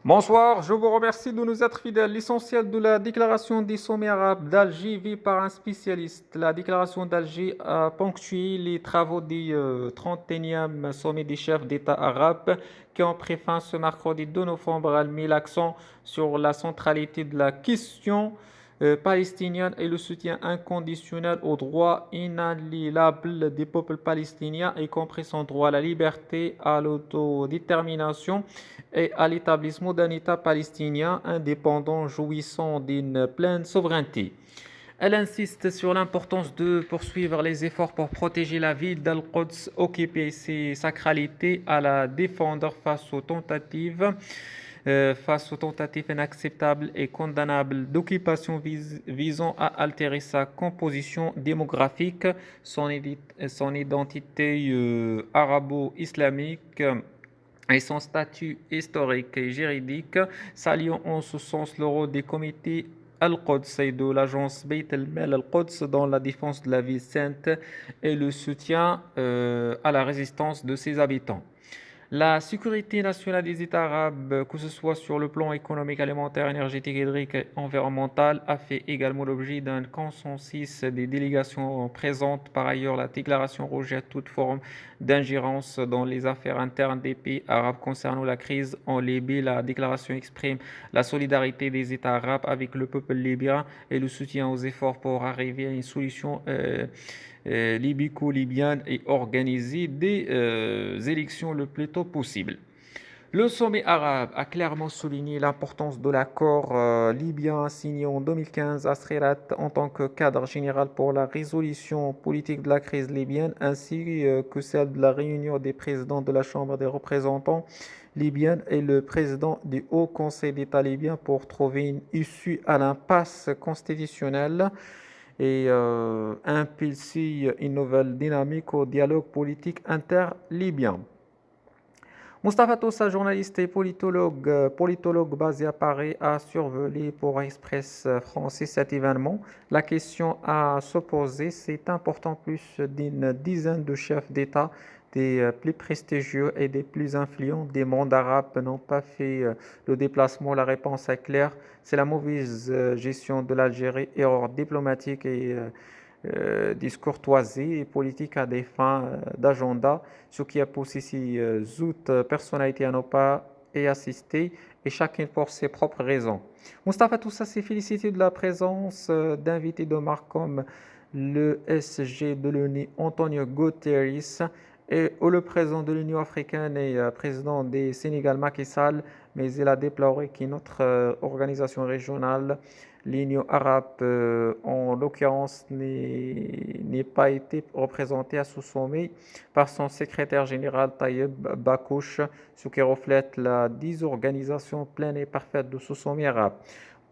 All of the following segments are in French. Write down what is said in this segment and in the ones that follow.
Bonsoir, je vous remercie de nous être fidèles. L'essentiel de la déclaration des sommets arabes d'Alger vu par un spécialiste. La déclaration d'Alger a ponctué les travaux du 31e sommet des chefs d'État arabes qui ont pris fin ce mercredi 2 novembre. Elle met l'accent sur la centralité de la question palestinienne et le soutien inconditionnel aux droits inaliénables des peuples palestiniens, y compris son droit à la liberté, à l'autodétermination et à l'établissement d'un État palestinien indépendant jouissant d'une pleine souveraineté. Elle insiste sur l'importance de poursuivre les efforts pour protéger la ville d'Al-Quds, occuper ses sacralités, à la défendre face aux tentatives inacceptables et condamnables d'occupation visant à altérer sa composition démographique, son identité arabo-islamique et son statut historique et juridique, saluant en ce sens le rôle des comités Al-Quds et de l'agence Beit el-Mal Al-Quds dans la défense de la ville sainte et le soutien à la résistance de ses habitants. La sécurité nationale des États arabes, que ce soit sur le plan économique, alimentaire, énergétique, hydrique et environnemental, a fait également l'objet d'un consensus des délégations présentes. Par ailleurs, la déclaration rejette toute forme d'ingérence dans les affaires internes des pays arabes concernant la crise en Libye. La déclaration exprime la solidarité des États arabes avec le peuple libyen et le soutien aux efforts pour arriver à une solution libyco-libyenne et organiser des élections le plus tôt possible. Le sommet arabe a clairement souligné l'importance de l'accord libyen signé en 2015 à Sreerat en tant que cadre général pour la résolution politique de la crise libyenne, ainsi que celle de la réunion des présidents de la Chambre des représentants libyenne et le président du Haut Conseil d'État libyen pour trouver une issue à l'impasse constitutionnelle et impulser une nouvelle dynamique au dialogue politique inter-libyen. Mustafa Toussa, journaliste et politologue basé à Paris, a survolé pour Express français cet événement. La question à se poser, c'est important, plus d'une dizaine de chefs d'État, des plus prestigieux et des plus influents des mondes arabes n'ont pas fait le déplacement. La réponse est claire, c'est la mauvaise gestion de l'Algérie, erreur diplomatique et discourtoisie et politique à des fins d'agenda, ce qui a poussé ces autres personnalités à ne pas y assister, et chacun pour ses propres raisons. Mustafa Toussa s'est félicité de la présence d'invités de marque comme le SG de l'ONU Antonio Guterres et le président de l'Union africaine et président des Sénégal Macky Sall, mais il a déploré que notre organisation régionale, l'Union arabe en l'occurrence, n'ait pas été représentée à ce sommet par son secrétaire général Tayeb Bakouche, ce qui reflète la désorganisation pleine et parfaite de ce sommet arabe.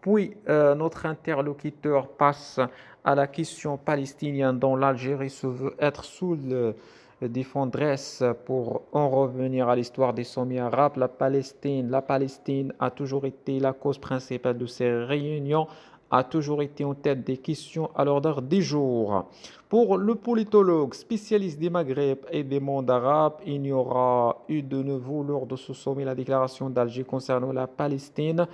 Puis notre interlocuteur passe à la question palestinienne dont l'Algérie se veut être sous le défendresse. Pour en revenir à l'histoire des sommets arabes, la Palestine a toujours été la cause principale de ces réunions, a toujours été en tête des questions à l'ordre du jour. Pour le politologue spécialiste des Maghreb et des mondes arabes, il n'y aura eu de nouveau lors de ce sommet la déclaration d'Alger concernant la Palestine.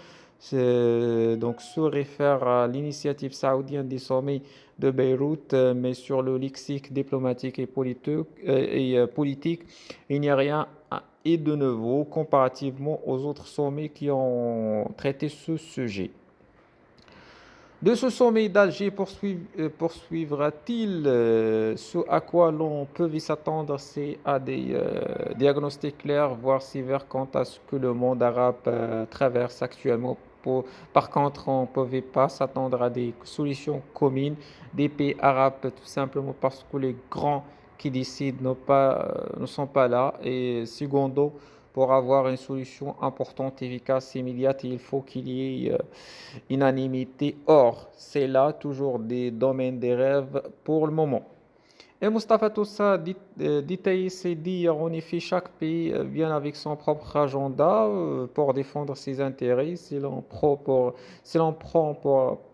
Donc se réfère à l'initiative saoudienne des sommets de Beyrouth, mais sur le lexique diplomatique et politique, il n'y a rien et de nouveau comparativement aux autres sommets qui ont traité ce sujet. De ce sommet d'Alger poursuivra-t-il ce à quoi l'on peut s'attendre, c'est à des diagnostics clairs, voire sévères quant à ce que le monde arabe traverse actuellement. Par contre, on ne pouvait pas s'attendre à des solutions communes des pays arabes, tout simplement parce que les grands qui décident ne sont pas là. Et secondo, pour avoir une solution importante, efficace, immédiate, il faut qu'il y ait unanimité. Or, c'est là toujours des domaines des rêves pour le moment. Et Mustafa Toussa détaillé c'est dire en effet chaque pays vient avec son propre agenda pour défendre ses intérêts. Si l'on prend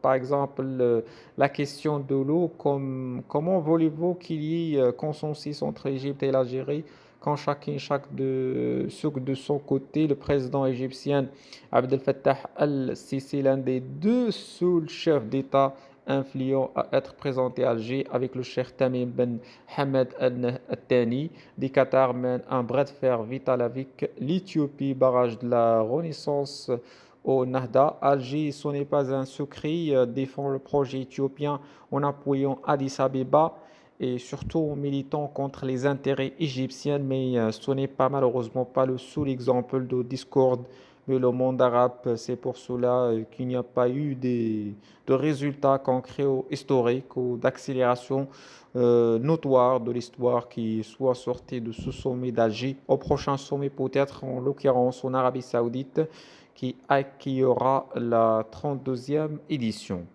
par exemple la question de l'eau, comment voulez-vous qu'il y ait consensus entre l'Égypte et l'Algérie quand chaque de son côté, le président égyptien Abdel Fattah al-Sisi, l'un des deux seuls chefs d'État influents à être présenté à Alger avec le cheikh Tamim Ben Hamad al-Thani du Qatar, mène un bras de fer vital avec l'Éthiopie, barrage de la Renaissance au Nahda. Alger, ce n'est pas un secret, défend le projet éthiopien en appuyant Addis Abeba et surtout en militant contre les intérêts égyptiens, mais ce n'est pas malheureusement pas le seul exemple de discorde mais le monde arabe. C'est pour cela qu'il n'y a pas eu de résultats concrets ou historiques ou d'accélération notoire de l'histoire qui soit sortie de ce sommet d'Alger au prochain sommet, peut-être en l'occurrence en Arabie Saoudite, qui accueillera la 32e édition.